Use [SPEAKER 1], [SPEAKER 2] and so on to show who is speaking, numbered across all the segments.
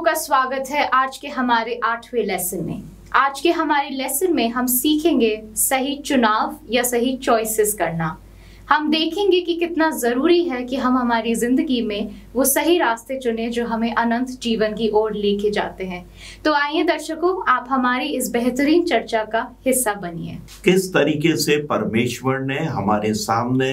[SPEAKER 1] दर्शकों का स्वागत है आज के हमारे 8वें लेसन में। आज के हमारे लेसन में हम सीखेंगे सही चुनाव या सही चॉइसेस करना। हम देखेंगे कि कितना जरूरी है कि हम हमारी जिंदगी में वो सही रास्ते चुने जो हमें अनंत जीवन की ओर लेके जाते हैं। तो आइए दर्शकों, आप हमारी इस बेहतरीन चर्चा का हिस्सा बनिए।
[SPEAKER 2] किस तरीके से परमेश्वर ने हमारे सामने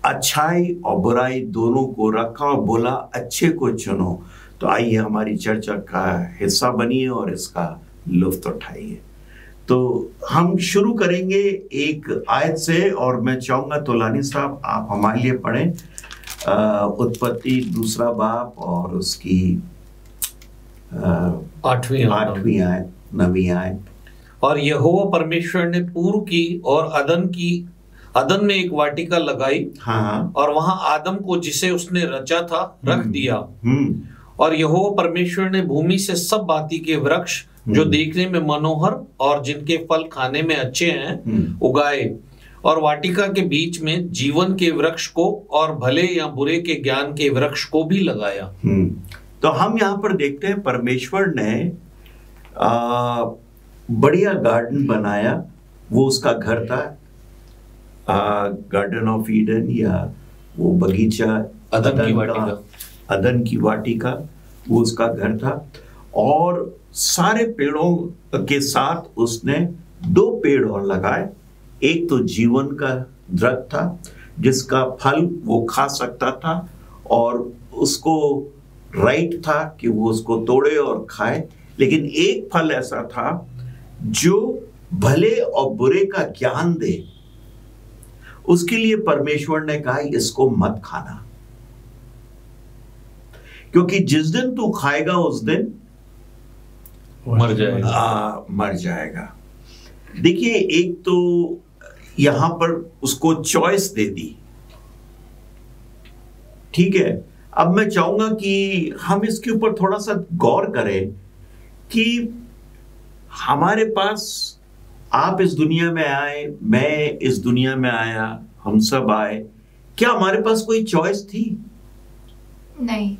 [SPEAKER 2] अच्छाई और बुराई दोनों को रखा और बोला अच्छे को चुनो। तो आइए हमारी चर्चा का हिस्सा बनिए और इसका लुत्फ उठाइए। तो हम शुरू करेंगे एक आयत से और मैं चाहूंगा तोलानी साहब आप हमारे लिए पढ़ें उत्पत्ति 2 बाब और उसकी 8वीं आयत 9वीं आयत।
[SPEAKER 3] और यहोवा परमेश्वर ने पूर्व की और अदन में एक वाटिका लगाई।
[SPEAKER 2] हाँ।
[SPEAKER 3] और वहां आदम को जिसे उसने रचा था रख दिया। और यहोवा परमेश्वर ने भूमि से सब भांति के वृक्ष जो देखने में मनोहर और जिनके फल खाने में अच्छे हैं उगाए, और वाटिका के बीच में जीवन के वृक्ष को और भले या बुरे के ज्ञान के वृक्ष को भी लगाया।
[SPEAKER 2] तो हम यहाँ पर देखते हैं परमेश्वर ने बढ़िया गार्डन बनाया। वो उसका घर था, गार्डन ऑफ ईडन या वो बगीचा अदन की वाटिका, वो उसका घर था। और सारे पेड़ों के साथ उसने 2 पेड़ और लगाए। एक तो जीवन का दरख्त था जिसका फल वो खा सकता था और उसको राइट था कि वो उसको तोड़े और खाए। लेकिन एक फल ऐसा था जो भले और बुरे का ज्ञान दे। उसके लिए परमेश्वर ने कहा इसको मत खाना, क्योंकि जिस दिन तू खाएगा उस दिन मर जाएगा। देखिए, एक तो यहां पर उसको चॉइस दे दी, ठीक है। अब मैं चाहूंगा कि हम इसके ऊपर थोड़ा सा गौर करें कि हमारे पास, आप इस दुनिया में आए, मैं इस दुनिया में आया, हम सब आए, क्या हमारे पास कोई चॉइस थी?
[SPEAKER 1] नहीं।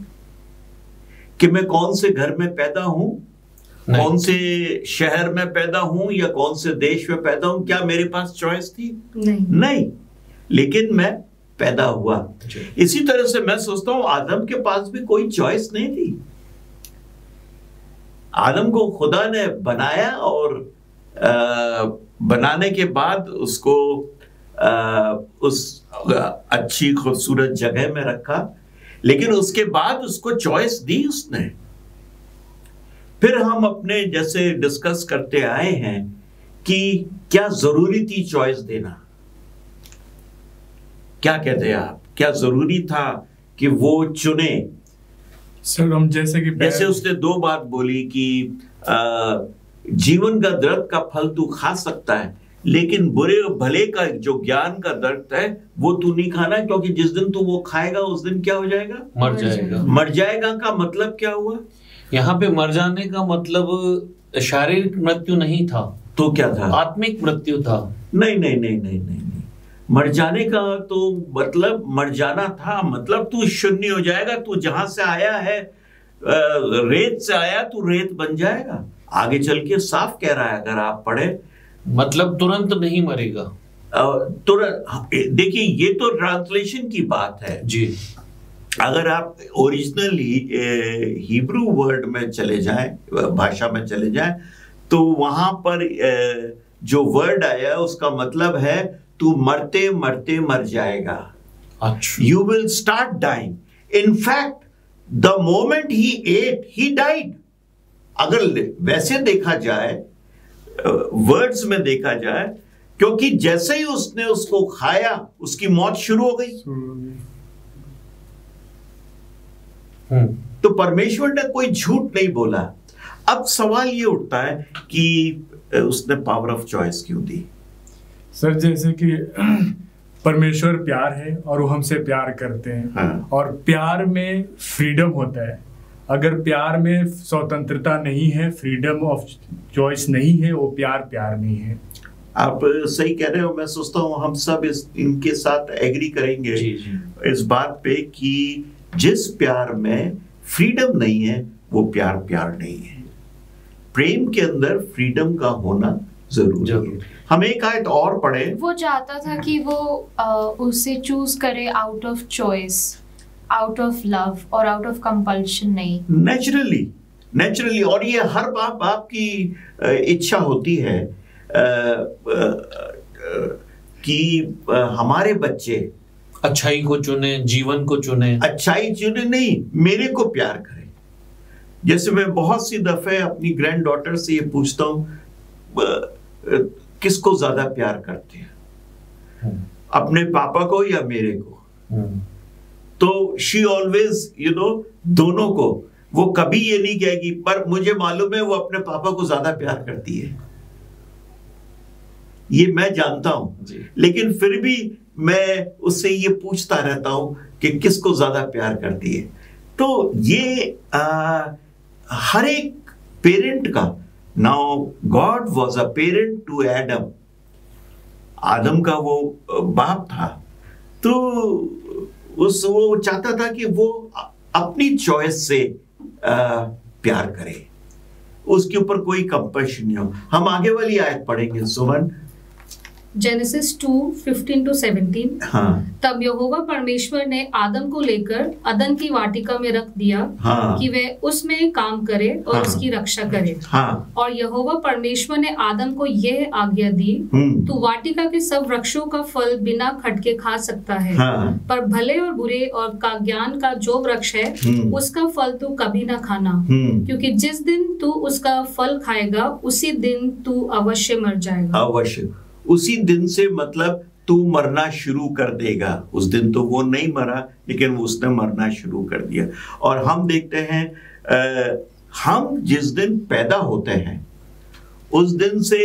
[SPEAKER 2] कि मैं कौन से घर में पैदा हूं, कौन से शहर में पैदा हूं या कौन से देश में पैदा हूं, क्या मेरे पास चॉइस थी? नहीं। लेकिन मैं पैदा हुआ। इसी तरह से मैं सोचता हूं आदम के पास भी कोई चॉइस नहीं थी। आदम को खुदा ने बनाया और बनाने के बाद उसको उस अच्छी खूबसूरत जगह में रखा, लेकिन उसके बाद उसको चॉइस दी उसने। फिर हम अपने जैसे डिस्कस करते आए हैं कि क्या जरूरी थी चॉइस देना? क्या कहते हैं आप, क्या जरूरी था कि वो चुने?
[SPEAKER 4] सर हम जैसे
[SPEAKER 2] उसने 2 बात बोली कि जीवन का दरख्त का फल तू खा सकता है, लेकिन बुरे भले का जो ज्ञान का दरख्त है वो तू नहीं खाना, क्योंकि जिस दिन तू वो खाएगा उस दिन क्या हो जाएगा?
[SPEAKER 3] मर जाएगा।
[SPEAKER 2] मर जाएगा का मतलब क्या हुआ?
[SPEAKER 3] यहाँ पे मर जाने का मतलब शारीरिक मृत्यु नहीं था।
[SPEAKER 2] तो क्या था?
[SPEAKER 3] आत्मिक मृत्यु था।
[SPEAKER 2] नहीं नहीं नहीं नहीं नहीं, नहीं। मर जाने का तो मतलब मर जाना था, मतलब तू शून्य हो जाएगा। तू जहां से आया है, रेत से आया, तू रेत बन जाएगा। आगे चल के साफ कह रहा है, अगर आप पढ़े,
[SPEAKER 3] मतलब तुरंत नहीं मरेगा।
[SPEAKER 2] तुरंत। देखिए, ये तो ट्रांसलेशन की बात है
[SPEAKER 3] जी।
[SPEAKER 2] अगर आप ओरिजिनली हिब्रू वर्ड में चले जाएं, भाषा में चले जाएं, तो वहां पर जो वर्ड आया उसका मतलब है तू मरते मरते मर जाएगा।
[SPEAKER 3] अच्छा।
[SPEAKER 2] You will start dying. In fact the moment he ate he died. अगर वैसे देखा जाए, वर्ड्स में देखा जाए, क्योंकि जैसे ही उसने उसको खाया उसकी मौत शुरू हो गई। तो परमेश्वर ने कोई झूठ नहीं बोला। अब सवाल ये उठता है कि उसने पावर ऑफ चॉइस क्यों दी?
[SPEAKER 4] सर जैसे कि परमेश्वर प्यार है और वो हमसे प्यार करते हैं।
[SPEAKER 2] हाँ।
[SPEAKER 4] और प्यार में फ्रीडम होता है। अगर प्यार में स्वतंत्रता नहीं है, फ्रीडम ऑफ चॉइस नहीं है, वो प्यार नहीं है।
[SPEAKER 2] आप सही कह रहे हो। मैं सोचता हूँ हम सब इनके साथ एग्री करेंगे इस बात पे कि जिस प्यार में फ्रीडम नहीं है वो प्यार प्यार नहीं है। प्रेम के अंदर फ्रीडम का होना जरूरी है। हम एक आयत और पढ़े।
[SPEAKER 1] वो चाहता था कि वो उसे चूज करे out of choice, out of love और आउट ऑफ कंपल्शन नहीं,
[SPEAKER 2] नेचुरली। और ये हर बाप की इच्छा होती है कि हमारे बच्चे
[SPEAKER 3] अच्छाई को चुने, जीवन को चुने।
[SPEAKER 2] अच्छाई चुने नहीं, मेरे को प्यार करें। जैसे मैं बहुत सी दफे अपनी ग्रैंड डॉटर से ये पूछता हूं किसको ज्यादा प्यार करते हैं, अपने पापा को या मेरे को? तो शी ऑलवेज दोनों को। वो कभी ये नहीं कहेगी पर मुझे मालूम है वो अपने पापा को ज्यादा प्यार करती है, ये मैं जानता हूं। लेकिन फिर भी मैं उससे ये पूछता रहता हूं कि किसको ज्यादा प्यार करती है। तो ये हर एक पेरेंट का, now God was a parent to Adam, आदम का वो बाप था, तो वो चाहता था कि वो अपनी चॉइस से प्यार करे, उसके ऊपर कोई कंपल्शन नहीं हो। हम आगे वाली आयत पढ़ेंगे सुमन,
[SPEAKER 5] जेनेसिस 2:15-17।
[SPEAKER 2] हाँ।
[SPEAKER 5] तब यहोवा परमेश्वर ने आदम को लेकर अदन की वाटिका में रख दिया,
[SPEAKER 2] हाँ।
[SPEAKER 5] कि वह उसमें काम करे और
[SPEAKER 2] हाँ।
[SPEAKER 5] उसकी रक्षा करे।
[SPEAKER 2] हाँ।
[SPEAKER 5] और यहोवा परमेश्वर ने आदम को यह आज्ञा दी, तू वाटिका के सब वृक्षों का फल बिना खटके खा सकता है,
[SPEAKER 2] हाँ।
[SPEAKER 5] पर भले और बुरे और का ज्ञान का जो वृक्ष है उसका फल तू कभी ना खाना, क्योंकि जिस दिन तू उसका फल खाएगा उसी दिन तू अवश्य मर जाएगा।
[SPEAKER 2] अवश्य, उसी दिन से मतलब तू मरना शुरू कर देगा। उस दिन तो वो नहीं मरा, लेकिन उसने मरना शुरू कर दिया। और हम देखते हैं हम जिस दिन पैदा होते हैं उस दिन से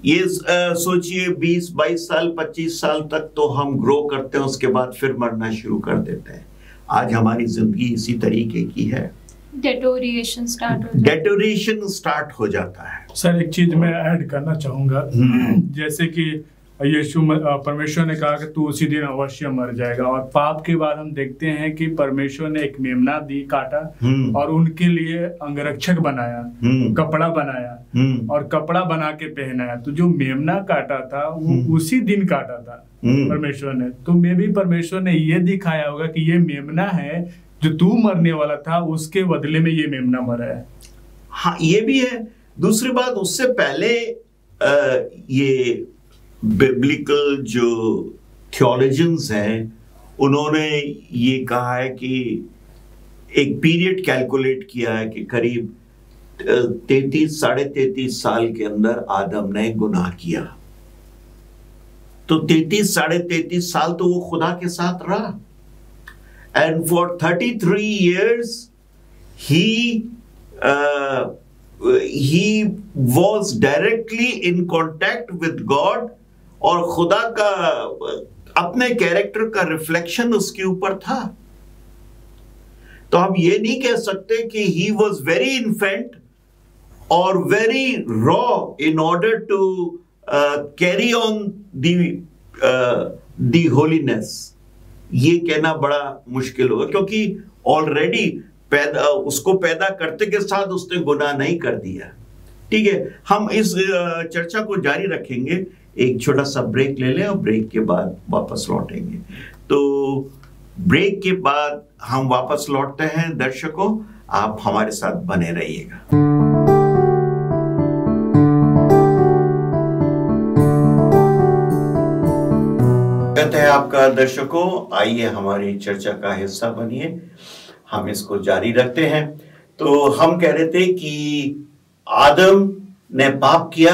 [SPEAKER 2] ये सोचिए 20-22 साल 25 साल तक तो हम ग्रो करते हैं, उसके बाद फिर मरना शुरू कर देते हैं। आज हमारी जिंदगी इसी तरीके की है,
[SPEAKER 1] डेटोरिएशन
[SPEAKER 2] स्टार्ट हो जाता है।
[SPEAKER 4] सर एक चीज मैं ऐड करना चाहूंगा, जैसे कि यीशु परमेश्वर ने कहा कि तू उसी दिन अवश्य मर जाएगा, और पाप के बाद हम देखते हैं कि परमेश्वर ने एक मेमना दी, काटा, और उनके लिए अंगरक्षक बनाया, कपड़ा बनाया और कपड़ा बना के पहनाया। तो जो मेमना काटा था वो उसी दिन काटा था परमेश्वर ने। तो मे भी परमेश्वर ने ये दिखाया होगा कि ये मेमना है जो तू मरने वाला था, उसके बदले में ये मेमना मरा है।
[SPEAKER 2] हाँ, ये भी है। दूसरी बात, उससे पहले ये बिब्लिकल जो थियोलॉजियंस हैं उन्होंने ये कहा है कि एक पीरियड कैलकुलेट किया है कि करीब 33-33.5 साल के अंदर आदम ने गुनाह किया। तो 33-33.5 साल तो वो खुदा के साथ रहा, and for 33 years he was directly in contact with God, और खुदा का अपने कैरेक्टर का रिफ्लेक्शन उसके ऊपर था। तो हम ये नहीं कह सकते कि he was very infant or very raw in order to carry on the holiness। ये कहना बड़ा मुश्किल होगा, क्योंकि ऑलरेडी उसको पैदा करते के साथ उसने गुनाह नहीं कर दिया। ठीक है, हम इस चर्चा को जारी रखेंगे। एक छोटा सा ब्रेक ले लें और ब्रेक के बाद वापस लौटेंगे। तो ब्रेक के बाद हम वापस लौटते हैं। दर्शकों, आप हमारे साथ बने रहिएगा। है आपका दर्शकों, आइए हमारी चर्चा का हिस्सा बनिए, हम इसको जारी रखते हैं। तो हम कह रहे थे कि आदम ने पाप किया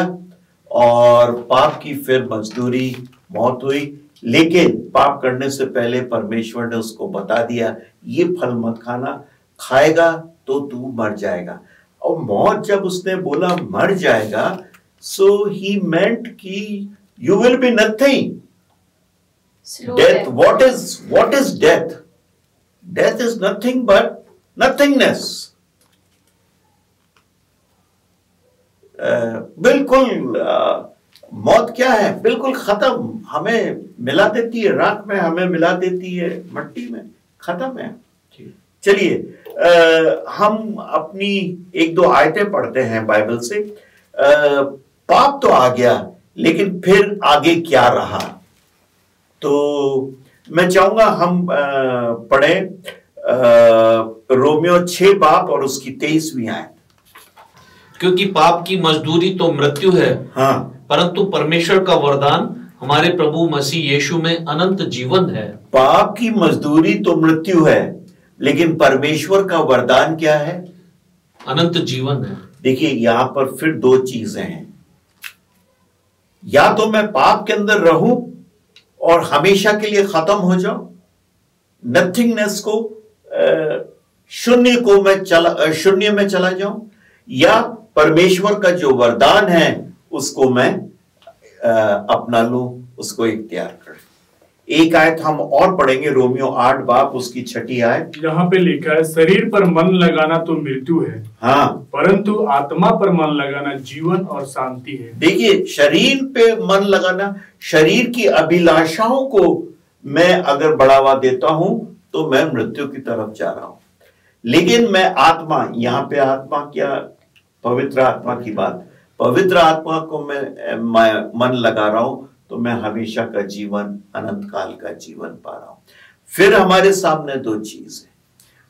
[SPEAKER 2] और पाप की फिर मजदूरी मौत हुई, लेकिन पाप करने से पहले परमेश्वर ने उसको बता दिया ये फल मत खाना, खाएगा तो तू मर जाएगा। और मौत जब उसने बोला मर जाएगा, सो ही मेंट कि you will be nothing. Death, what is death? Death is nothing but nothingness. बिल्कुल मौत क्या है? बिल्कुल खत्म। हमें मिला देती है राख में, हमें मिला देती है मट्टी में, खत्म है। चलिए हम अपनी एक दो आयतें पढ़ते हैं बाइबल से। पाप तो आ गया, लेकिन फिर आगे क्या रहा? तो मैं चाहूंगा हम पढ़ें रोमियो 6 बाब और उसकी 23वीं आयत।
[SPEAKER 3] क्योंकि पाप की मजदूरी तो मृत्यु है,
[SPEAKER 2] हाँ,
[SPEAKER 3] परंतु परमेश्वर का वरदान हमारे प्रभु मसीह यीशु में अनंत जीवन है।
[SPEAKER 2] पाप की मजदूरी तो मृत्यु है, लेकिन परमेश्वर का वरदान क्या है?
[SPEAKER 3] अनंत जीवन है।
[SPEAKER 2] देखिए यहां पर फिर दो चीजें हैं। या तो मैं पाप के अंदर रहूं और हमेशा के लिए खत्म हो जाऊं, नथिंगनेस को, शून्य में चला जाऊं, या परमेश्वर का जो वरदान है उसको मैं अपना लूं, उसको इख्तियार करूं। एक आयत हम और पढ़ेंगे, रोमियो 8 बाब उसकी 6 आयत।
[SPEAKER 4] यहाँ पे लिखा है, शरीर पर मन लगाना तो मृत्यु है,
[SPEAKER 2] हाँ,
[SPEAKER 4] परंतु आत्मा पर मन लगाना जीवन और शांति है।
[SPEAKER 2] देखिए शरीर पे मन लगाना, शरीर की अभिलाषाओं को मैं अगर बढ़ावा देता हूं तो मैं मृत्यु की तरफ जा रहा हूं। लेकिन मैं आत्मा, यहां पे आत्मा क्या? पवित्र आत्मा की बात। पवित्र आत्मा को मैं मन लगा रहा हूं तो मैं हमेशा का जीवन, अनंत काल का जीवन पा रहा हूं। फिर हमारे सामने दो चीज है,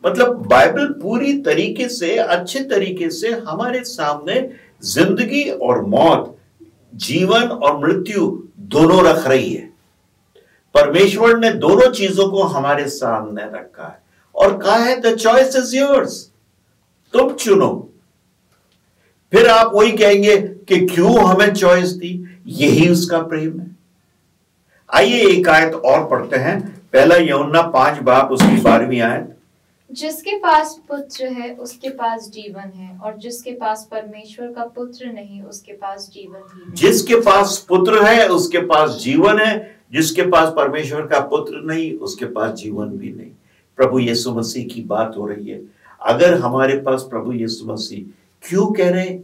[SPEAKER 2] मतलब बाइबल पूरी तरीके से, अच्छे तरीके से हमारे सामने जिंदगी और मौत, जीवन और मृत्यु दोनों रख रही है। परमेश्वर ने दोनों चीजों को हमारे सामने रखा है और कहा है द चॉइस इज योर्स, तुम चुनो। फिर आप वही कहेंगे कि क्यों हमें चॉइस दी? यही उसका प्रेम है। आइए एक आयत और पढ़ते हैं, पहला यूहन्ना 5 बाब उसकी 12वीं आयत।
[SPEAKER 1] जिसके पास पुत्र है उसके पास जीवन है, और जिसके पास परमेश्वर का पुत्र नहीं उसके पास जीवन भी नहीं।
[SPEAKER 2] जिसके पास पुत्र है उसके पास जीवन है, जिसके पास परमेश्वर का पुत्र नहीं उसके पास जीवन भी नहीं। प्रभु यीशु मसीह की बात हो रही है। अगर हमारे पास प्रभु यीशु मसीह, क्यों कह रहे हैं,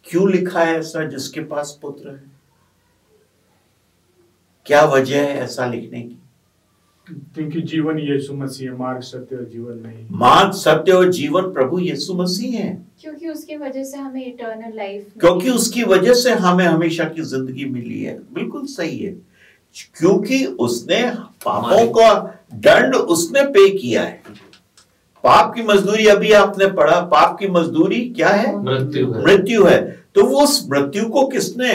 [SPEAKER 2] क्यों लिखा है ऐसा जिसके पास पुत्र है? क्या वजह है ऐसा लिखने की?
[SPEAKER 4] क्योंकि जीवन यीशु मसीह है, मार्ग, सत्य और जीवन नहीं।
[SPEAKER 2] मार्ग, सत्य और जीवन प्रभु यीशु मसीह है।
[SPEAKER 1] क्योंकि उसकी वजह से हमें इटर्नल लाइफ,
[SPEAKER 2] क्योंकि उसकी वजह से हमें हमेशा की जिंदगी मिली है। बिल्कुल सही है, क्योंकि उसने पापों का दंड उसने पे किया है। पाप की मजदूरी, अभी आपने पढ़ा, पाप की मजदूरी क्या है? मृत्यु है। तो वो उस मृत्यु को किसने,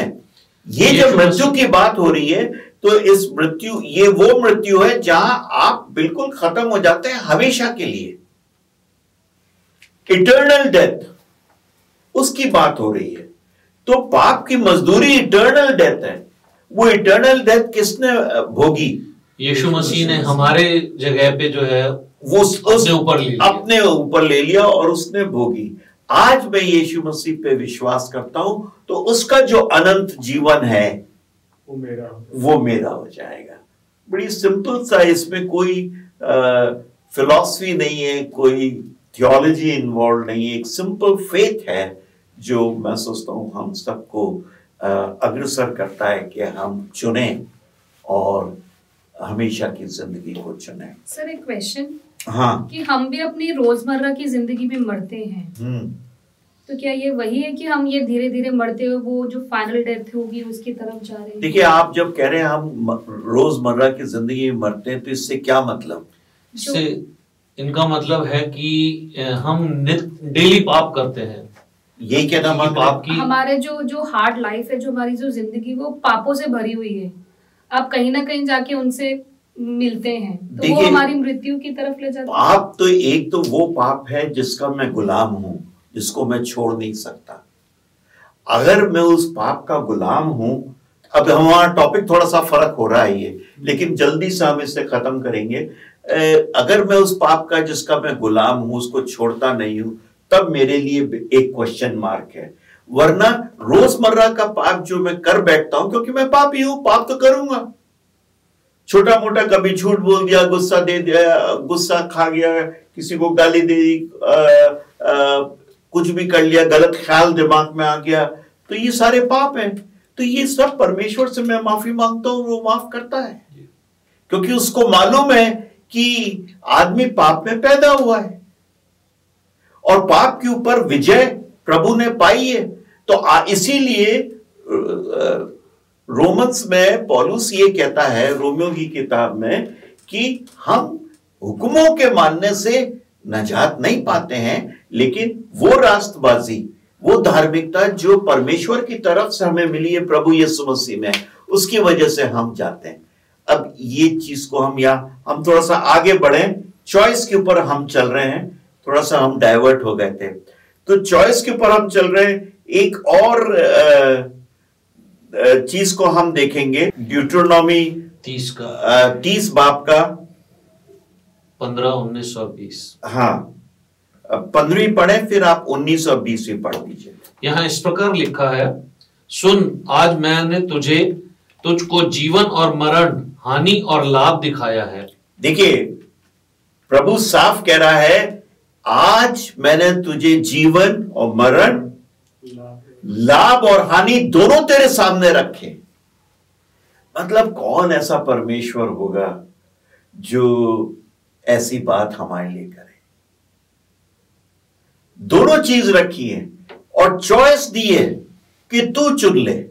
[SPEAKER 2] ये जब मृत्यु की बात हो रही है तो इस मृत्यु, ये वो मृत्यु है जहां आप बिल्कुल खत्म हो जाते हैं हमेशा के लिए, इटर्नल डेथ, उसकी बात हो रही है। तो पाप की मजदूरी इटर्नल डेथ है। वो इटर्नल डेथ किसने भोगी?
[SPEAKER 3] यीशु मसीह ने हमारे जगह पे जो है
[SPEAKER 2] वो अपने ऊपर ले लिया और उसने भोगी। आज मैं यीशु मसीह पे विश्वास करता हूं तो उसका जो अनंत जीवन है वो मेरा हो जाएगा। बड़ी सिंपल सा, इसमें कोई फिलॉसफी नहीं है, कोई थियोलॉजी इन्वॉल्व नहीं है, एक सिंपल फेथ है जो मैं सोचता हूं हम सबको अग्रसर करता है कि हम चुने और हमेशा की जिंदगी को चुने।
[SPEAKER 5] सर एक क्वेश्चन,
[SPEAKER 2] हाँ, कि
[SPEAKER 5] हम भी अपनी रोजमर्रा की जिंदगी में मरते हैं, तो क्या ये वही है कि हम ये धीरे धीरे मरते हुए वो जो फाइनल डेथ होगी उसकी तरफ जा रहे हैं?
[SPEAKER 2] देखिए, आप जब कह रहे हैं हम रोजमर्रा की जिंदगी में मरते हैं तो इससे क्या मतलब?
[SPEAKER 3] इससे इनका मतलब है कि हम डेली पाप करते हैं।
[SPEAKER 2] यही कहना मतलब
[SPEAKER 3] पाप की,
[SPEAKER 5] हमारे जो हार्ड लाइफ है, जो हमारी जो जिंदगी वो पापों से भरी हुई है। आप कहीं ना कहीं जाके उनसे मिलते हैं तो वो हमारी मृत्यु की तरफ ले जाते हैं।
[SPEAKER 2] पाप तो एक तो वो पाप है जिसका मैं गुलाम हूं, जिसको मैं छोड़ नहीं सकता। अगर मैं उस पाप का गुलाम हूं, अब हमारा टॉपिक थोड़ा सा फर्क हो रहा है ये, लेकिन जल्दी से हम इससे खत्म करेंगे। अगर मैं उस पाप का जिसका मैं गुलाम हूं उसको छोड़ता नहीं हूं, तब मेरे लिए एक क्वेश्चन मार्क है। वरना रोजमर्रा का पाप जो मैं कर बैठता हूं, क्योंकि मैं पापी हूं, पाप तो करूंगा। छोटा मोटा कभी झूठ बोल दिया, गुस्सा दे दिया, गुस्सा खा गया, किसी को गाली दे दी, कुछ भी कर लिया, गलत ख्याल दिमाग में आ गया, तो ये सारे पाप हैं। तो ये सब परमेश्वर से मैं माफी मांगता हूं, वो माफ करता है, क्योंकि उसको मालूम है कि आदमी पाप में पैदा हुआ है। और पाप के ऊपर विजय प्रभु ने पाई है। तो इसीलिए रोमन्स में पौलुस ये कहता है रोमियो की किताब में कि हम हुक्मों के मानने से नजात नहीं पाते हैं, लेकिन वो रास्तबाजी, वो धार्मिकता जो परमेश्वर की तरफ से हमें मिली है प्रभु यीशु मसीह में, उसकी वजह से हम जाते हैं। अब ये चीज को हम थोड़ा सा आगे बढ़े, चॉइस के ऊपर हम चल रहे हैं, थोड़ा सा हम डाइवर्ट हो गए थे। तो चॉइस के ऊपर हम चल रहे हैं, एक और चीज को हम देखेंगे, ड्यूटरोनॉमी 30 बाब का
[SPEAKER 3] 15, 19 और 20।
[SPEAKER 2] हाँ, 15वीं पढ़े, फिर आप 19 और 20वीं पढ़ दीजिए।
[SPEAKER 3] यहाँ इस प्रकार लिखा है, सुन, आज मैंने तुझको जीवन और मरण, हानि और लाभ दिखाया है।
[SPEAKER 2] देखिए, प्रभु साफ कह रहा है, आज मैंने तुझे जीवन और मरण, लाभ और हानि दोनों तेरे सामने रखे। मतलब कौन ऐसा परमेश्वर होगा जो ऐसी बात हमारे लिए करे? दोनों चीज रखी है और चॉइस दी है कि तू चुन ले,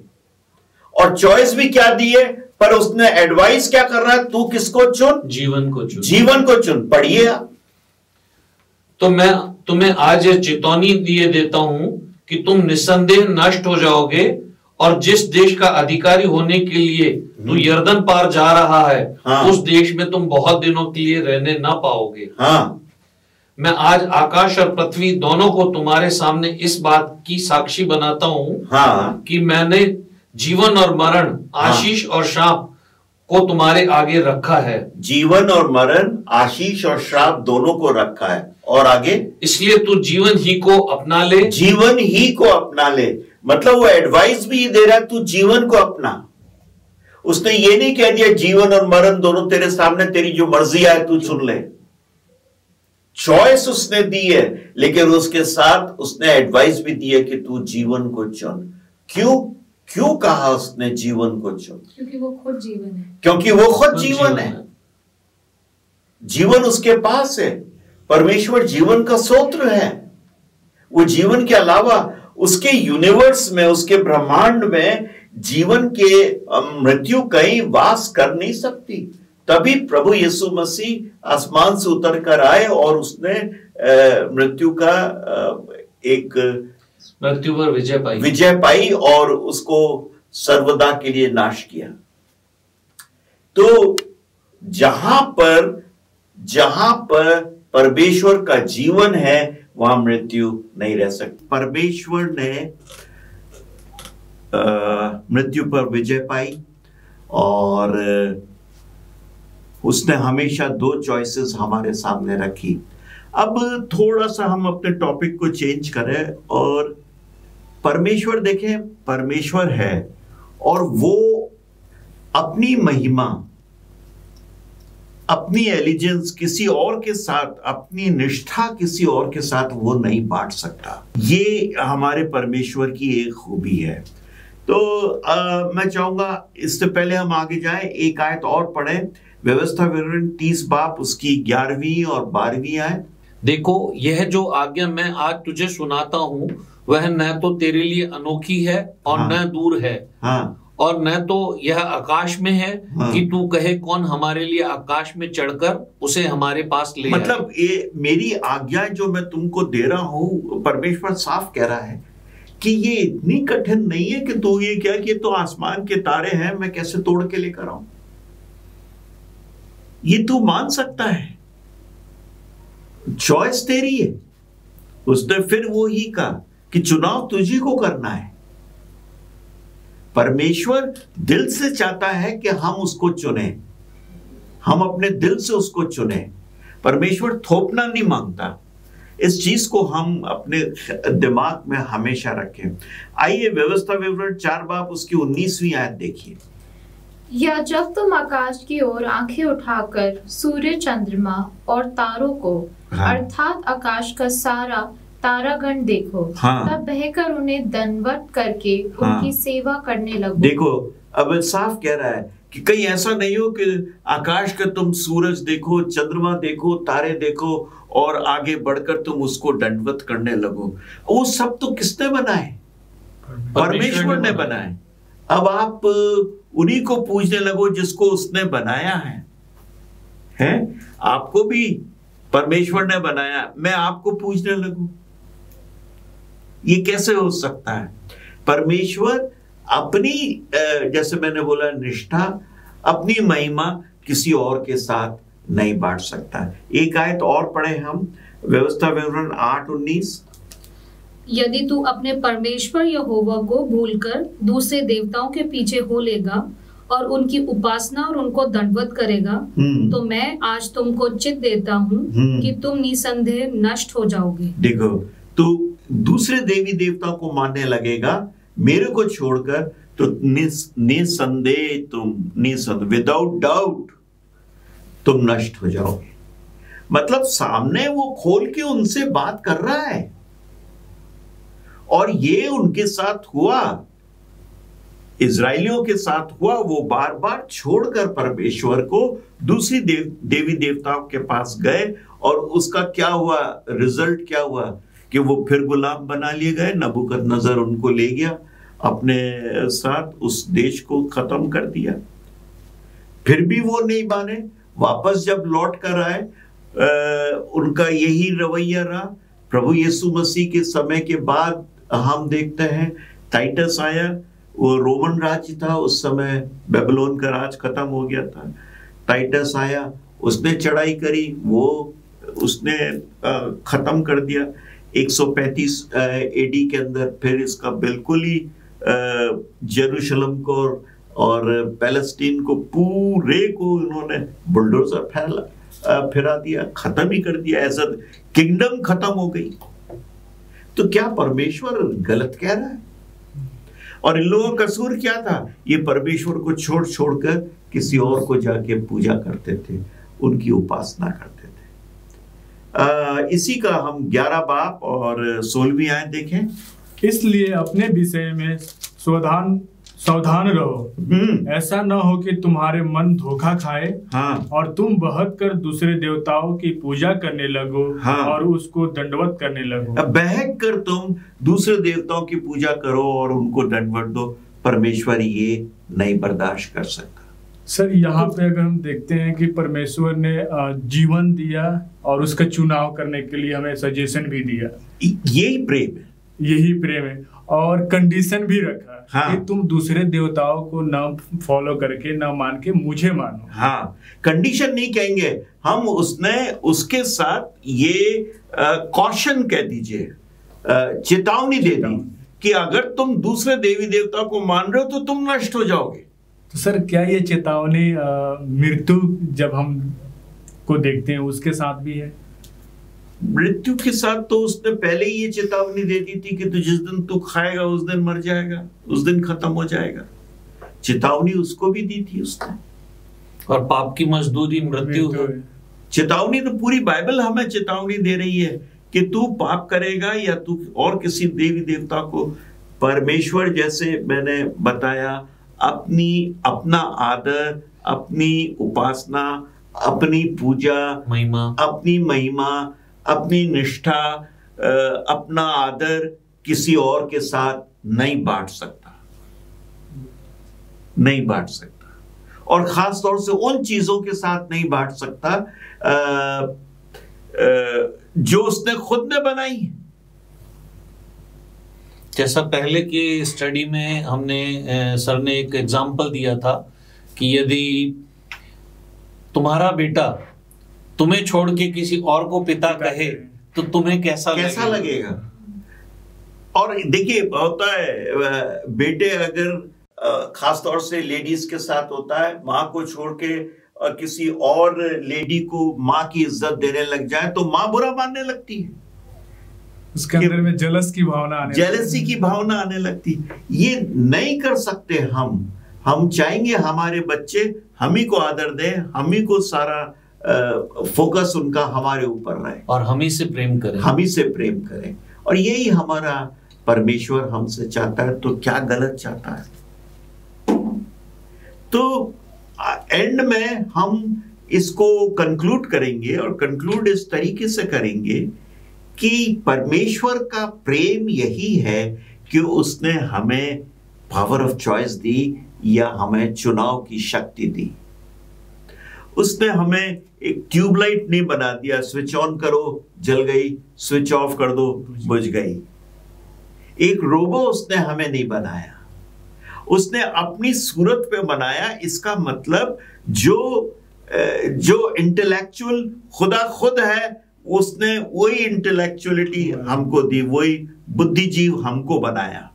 [SPEAKER 2] और चॉइस भी क्या दी है, पर उसने एडवाइस क्या कर रहा है, तू किसको चुन?
[SPEAKER 3] जीवन को चुन।
[SPEAKER 2] जीवन को चुन। पढ़िए आप।
[SPEAKER 3] तो मैं तुम्हें आज ये चेतावनी दिए देता हूं कि तुम निस्संदेह नष्ट हो जाओगे, और जिस देश का अधिकारी होने के लिए तू यरदन पार जा रहा है,
[SPEAKER 2] हाँ।
[SPEAKER 3] उस देश में तुम बहुत दिनों के लिए रहने ना पाओगे।
[SPEAKER 2] हाँ।
[SPEAKER 3] मैं आज आकाश और पृथ्वी दोनों को तुम्हारे सामने इस बात की साक्षी बनाता हूं,
[SPEAKER 2] हाँ।
[SPEAKER 3] कि मैंने जीवन और मरण, आशीष और श्राप को तुम्हारे आगे रखा है।
[SPEAKER 2] जीवन और मरण, आशीष और श्राप दोनों को रखा है। और आगे,
[SPEAKER 3] इसलिए तू जीवन ही को अपना ले।
[SPEAKER 2] जीवन ही को अपना ले, मतलब वो एडवाइस भी दे रहा है, तू जीवन को अपना। उसने ये नहीं कह दिया जीवन और मरण दोनों तेरे सामने, तेरी जो मर्जी आए तू चुन ले। चॉइस उसने दी है, लेकिन उसके साथ उसने एडवाइस भी दी है कि तू जीवन को चुन। क्यों कहा उसने जीवन को चुन?
[SPEAKER 5] क्योंकि वो खुद जीवन है।
[SPEAKER 2] क्योंकि वो खुद जीवन है। जीवन उसके पास है। परमेश्वर जीवन का स्रोत है। वो जीवन के अलावा उसके यूनिवर्स में, उसके ब्रह्मांड में जीवन के मृत्यु कहीं वास कर नहीं सकती। तभी प्रभु यीशु मसीह आसमान से उतर कर आए और उसने मृत्यु पर विजय पाई और उसको सर्वदा के लिए नाश किया। तो जहां पर परमेश्वर का जीवन है, वहां मृत्यु नहीं रह सकती। परमेश्वर ने मृत्यु पर विजय पाई और उसने हमेशा 2 चॉइसेस हमारे सामने रखी। अब थोड़ा सा हम अपने टॉपिक को चेंज करें और परमेश्वर देखें। परमेश्वर है और वो अपनी महिमा, अपनी एलिजेंस किसी और के साथ, अपनी निष्ठा किसी और के साथ वो नहीं बांट सकता। ये हमारे परमेश्वर की एक खूबी है। तो मैं चाहूंगा इससे पहले हम आगे जाएं, एक आयत और पढ़ें, व्यवस्था विवरण 30 बाब उसकी 11वीं और 12वीं आयत।
[SPEAKER 3] देखो, यह जो आज्ञा मैं आज तुझे सुनाता हूँ वह न तो तेरे लिए अनोखी है और न दूर है, और न तो यह आकाश में है कि तू कहे कौन हमारे लिए आकाश में चढ़कर उसे हमारे पास ले आए।
[SPEAKER 2] मतलब ये मेरी आज्ञा जो मैं तुमको दे रहा हूं, परमेश्वर साफ कह रहा है कि ये इतनी कठिन नहीं है कि तू ये क्या कि तो आसमान के तारे हैं, मैं कैसे तोड़ के लेकर आऊं। ये तू मान सकता है, चॉइस तेरी है। उसने फिर वो ही कहा कि चुनाव तुझी को करना है। परमेश्वर दिल से चाहता है कि हम उसको चुने, हम अपने दिल से उसको चुने। परमेश्वर थोपना नहीं मांगता। इस चीज को हम अपने दिमाग में हमेशा रखें। आइए व्यवस्था विवरण 4 बाब उसकी 19वीं आयत देखिए।
[SPEAKER 1] या जब तुम आकाश की ओर आंखें उठाकर सूर्य, चंद्रमा और तारों को अर्थात आकाश का सारा तारागण देखो, तब बहकर उन्हें दंडवत करके उनकी सेवा करने लगो।
[SPEAKER 2] देखो, अब साफ कह रहा है कि कहीं ऐसा नहीं हो कि आकाश का तुम सूरज देखो, चंद्रमा देखो, तारे देखो और आगे बढ़कर तुम उसको दंडवत करने लगो। वो सब तो किसने बनाए? परमेश्वर ने बनाए। अब आप उन्हीं को पूजने लगो जिसको उसने बनाया है? आपको भी परमेश्वर ने बनाया, मैं आपको पूजने लगूं? ये कैसे हो सकता है? परमेश्वर अपनी जैसे मैंने बोला निष्ठा, अपनी महिमा किसी और के साथ नहीं बांट सकता। एक आयत और पढ़े हम, व्यवस्था विवरण 8:19।
[SPEAKER 5] यदि तू अपने परमेश्वर यहोवा को भूलकर दूसरे देवताओं के पीछे हो लेगा और उनकी उपासना और उनको दंडवत करेगा, तो मैं आज तुमको चित देता हूँ कि तुम निसंदेह नष्ट हो जाओगे। देखो,
[SPEAKER 2] तू दूसरे देवी देवताओं को मानने लगेगा मेरे को छोड़कर, तो निसंदेह तुम विदाउट डाउट तुम नष्ट हो जाओगे। मतलब सामने वो खोल के उनसे बात कर रहा है, और ये उनके साथ हुआ, इजराइलियों के साथ हुआ। वो बार बार छोड़कर परमेश्वर को दूसरी देवी देवताओं के पास गए, और उसका क्या हुआ, रिजल्ट क्या हुआ कि वो फिर गुलाम बना लिए गए। नबूकदनेस्सर उनको ले गया अपने साथ, उस देश को खत्म कर दिया। फिर भी वो नहीं माने, वापस जब लौट कर आए उनका यही रवैया रहा। प्रभु यीशु मसीह के समय के बाद हम देखते हैं टाइटस आया, वो रोमन राज्य था उस समय, बेबीलोन का राज खत्म हो गया था। टाइटस आया, उसने चढ़ाई करी, वो उसने खत्म कर दिया 135 एडी के अंदर। फिर इसका बिल्कुल ही जेरूशलेम को और पैलेस्टीन को पूरे को उन्होंने बुलडोजर फिरा दिया, खत्म ही कर दिया, एज अ किंगडम खत्म हो गई। तो क्या परमेश्वर गलत कह रहा है? और इन लोगों का कसूर क्या था? ये परमेश्वर को छोड़कर किसी और को जाके पूजा करते थे, उनकी उपासना करते थे। इसी का हम 11 बाब और 16वीं आयत देखें।
[SPEAKER 4] इसलिए अपने विषय में सावधान रहो, ऐसा न हो कि तुम्हारे मन धोखा खाए और तुम बहक कर दूसरे देवताओं की पूजा करने लगो और उसको दंडवत करने लगो।
[SPEAKER 2] बहक कर तुम दूसरे देवताओं की पूजा करो और उनको दंडवत दो। परमेश्वर ये नहीं बर्दाश्त कर सकता।
[SPEAKER 4] सर, यहाँ पे अगर हम देखते हैं कि परमेश्वर ने जीवन दिया और उसका चुनाव करने के लिए हमें सजेशन भी दिया,
[SPEAKER 2] यही प्रेम है,
[SPEAKER 4] यही प्रेम है। और कंडीशन भी रखा कि तुम दूसरे देवताओं को न फॉलो करके, न मान के मुझे मानो।
[SPEAKER 2] कंडीशन नहीं कहेंगे हम, उसने उसके साथ ये कॉशन कह दीजिए, चेतावनी दे दी कि अगर तुम दूसरे देवी देवताओं को मान रहे हो तो तुम नष्ट हो जाओगे।
[SPEAKER 4] तो सर, क्या ये चेतावनी मृत्यु जब हम को देखते हैं उसके साथ भी है?
[SPEAKER 2] मृत्यु के साथ तो उसने पहले ही ये चेतावनी दे दी थी कि तू जिस दिन तू खाएगा उस दिन मर जाएगा, उस दिन खत्म हो जाएगा। चेतावनी उसको भी दी थी उसने।
[SPEAKER 3] और पाप की मजदूरी मृत्यु है।
[SPEAKER 2] चेतावनी तो पूरी बाइबल हमें चेतावनी दे रही है कि तू पाप करेगा या तू और किसी देवी देवता को, परमेश्वर जैसे मैंने बताया, अपना आदर, अपनी उपासना, अपनी पूजा, अपनी महिमा, अपनी निष्ठा, अपना आदर किसी और के साथ नहीं बांट सकता, नहीं बांट सकता। और खास तौर से उन चीजों के साथ नहीं बांट सकता जो उसने खुद ने बनाई।
[SPEAKER 3] जैसा पहले की स्टडी में हमने सर ने एक एग्जाम्पल दिया था कि यदि तुम्हारा बेटा तुम्हें छोड़ के किसी और को पिता कहे तो तुम्हें कैसा
[SPEAKER 2] लगेगा? और देखिए, होता है बेटे अगर खास तौर से लेडीज के साथ होता है, माँ को छोड़ के किसी और लेडी को माँ की इज्जत देने लग जाए तो माँ बुरा मानने लगती है,
[SPEAKER 4] उसके अंदर में जेलसी की भावना आने लगती।
[SPEAKER 2] ये नहीं कर सकते हम चाहेंगे हमारे बच्चे हम ही को आदर दें, हम ही को सारा फोकस उनका हमारे ऊपर रहे
[SPEAKER 3] और हम ही से प्रेम करें,
[SPEAKER 2] और यही हमारा परमेश्वर हमसे चाहता है। तो क्या गलत चाहता है? तो एंड में हम इसको कंक्लूड करेंगे, और कंक्लूड इस तरीके से करेंगे कि परमेश्वर का प्रेम यही है कि उसने हमें पावर ऑफ चॉइस दी या हमें चुनाव की शक्ति दी। उसने हमें एक ट्यूबलाइट नहीं बना दिया, स्विच ऑन करो जल गई, स्विच ऑफ कर दो बुझ गई। एक रोबो उसने हमें नहीं बनाया, उसने अपनी सूरत पे बनाया। इसका मतलब जो इंटेलेक्चुअल खुदा खुद है, उसने वही इंटेलेक्चुअलिटी हमको दी, वही बुद्धिजीव हमको बनाया।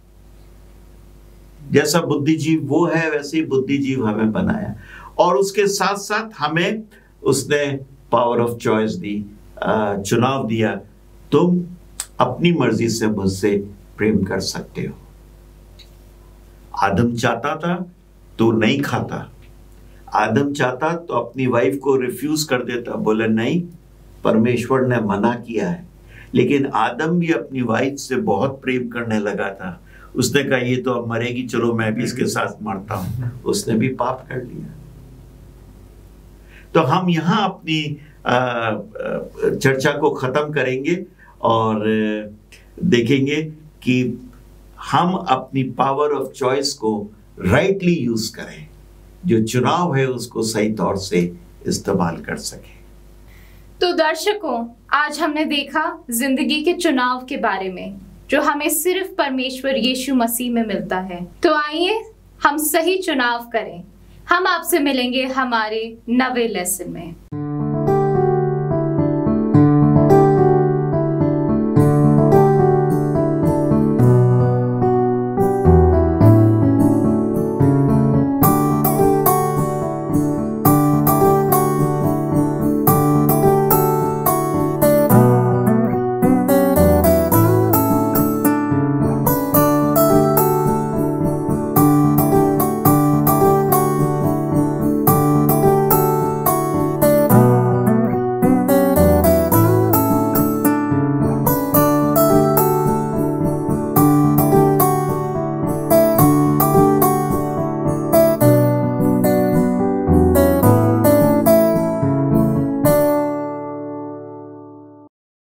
[SPEAKER 2] जैसा बुद्धिजीव वो है वैसे ही बुद्धिजीव हमें बनाया, और उसके साथ साथ हमें उसने पावर ऑफ चॉइस दी, चुनाव दिया। तुम अपनी मर्जी से मुझसे प्रेम कर सकते हो। आदम चाहता था तो नहीं खाता, आदम चाहता तो अपनी वाइफ को रिफ्यूज कर देता, बोले नहीं परमेश्वर ने मना किया है। लेकिन आदम भी अपनी वाइफ से बहुत प्रेम करने लगा था। उसने कहा ये तो अब मरेगी, चलो मैं भी इसके साथ मरता हूं। उसने भी पाप कर लिया। तो हम यहां अपनी चर्चा को खत्म करेंगे और देखेंगे कि हम अपनी पावर ऑफ चॉइस को राइटली यूज करें, जो चुनाव है उसको सही तौर से इस्तेमाल कर सकें।
[SPEAKER 1] तो दर्शकों, आज हमने देखा जिंदगी के चुनाव के बारे में, जो हमें सिर्फ परमेश्वर यीशु मसीह में मिलता है। तो आइए हम सही चुनाव करें। हम आपसे मिलेंगे हमारे नवे लेसन में।